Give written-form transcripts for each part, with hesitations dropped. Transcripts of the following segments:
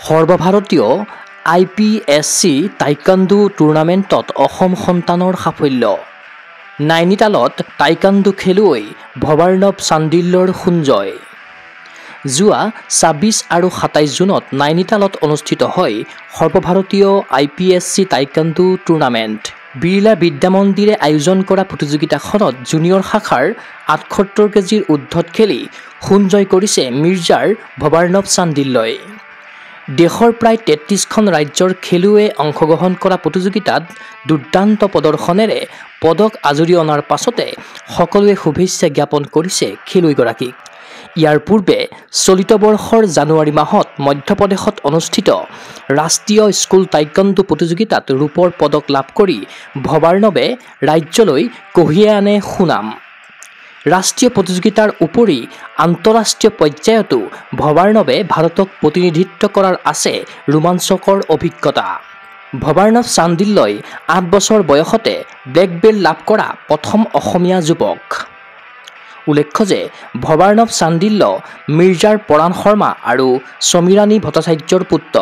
সৰ্বভাৰতীয় IPSC taekwondo টুৰ্ণামেণ্টত Assam সন্তানৰ সাফল্য। নাইনিতালত টাইকাণ্ডো খেলুৱৈ ভৱাৰ্ণৱ চান্দিল্যৰ সূঞ্জয়। যোৱা ২৬ আৰু ২৭ জুনত নাইনিতালত অনুষ্ঠিত হয় সৰ্বভাৰতীয় IPSC টাইকাণ্ডো টুৰ্ণামেণ্ট। বিৰলা বিদ্যা মন্দিৰে আয়োজন কৰা প্ৰতিযোগিতাখনত জুনিয়ৰ শাখাৰ ৭৮ কেজিৰ ঊৰ্ধত খেলি সূঞ্জয় কৰিছে মিৰ্জাৰ ভৱাৰ্ণৱ চান্দিল্যই। দেশৰ প্ৰায় ৩৩খন ৰাজ্যৰ খেলুৱৈয়ে অংশগ্ৰহণ কৰা প্ৰতিযোগিতাত দুৰ্দান্ত প্ৰদৰ্শনেৰে পদক আজুৰি অনাৰ পাছতে সকলোৱে শুভেচ্ছা জ্ঞাপন কৰিছে খেলুৱৈগৰাকীক। ইয়াৰ পূৰ্বে চলিত বৰ্ষৰ জানুৱাৰী মাহত মধ্যপ্ৰদেশত অনুষ্ঠিত ৰাষ্ট্ৰীয় স্কুল টাইকাণ্ডো প্ৰতিযোগিতাত ৰূপৰ পদক লাভ কৰি ভৱাৰ্ণৱে ৰাজ্যলৈ কঢ়িয়াই আনে সুনাম। ৰাষ্ট্ৰীয় প্ৰতিযোগিতাৰ উপৰি আন্তঃৰাষ্ট্ৰীয় পৰ্যায়তো ভৱাৰ্ণৱে ভাৰতক প্ৰতিনিধিত্ব কৰাৰ আছে ৰোমাঞ্চকৰ অভিজ্ঞতা। ভৱাৰ্ণৱ চান্দিল্যই ৮ বছৰ বয়সতে ব্লেক বেল্ট লাভ কৰা প্ৰথম অসমীয়া যুৱক। উল্লেখ্য যে ভৱাৰ্ণৱ চান্দিল্য মিৰ্জাৰ পৰাণ শৰ্মা আৰু সমীৰাণী ভট্টাচাৰ্যৰ পুত্ৰ।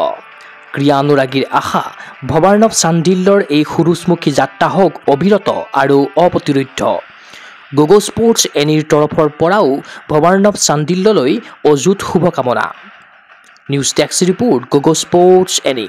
ক্ৰীড়া অনুৰাগীৰ আশা ভৱাৰ্ণৱ চান্দিল্যৰ এই সুৰুজমুখী যাত্ৰা হওক অবিৰত আৰু অপ্ৰতিৰোধ্য। গগো স্পৰ্টছ এনিৰ তৰফৰ পৰাও ভৱাৰ্ণৱ চান্দিল্যলৈ অযুত শুভকামনা। নিউজ ডেস্ক ৰিপোৰ্ট গগো স্পৰ্টছ এনি।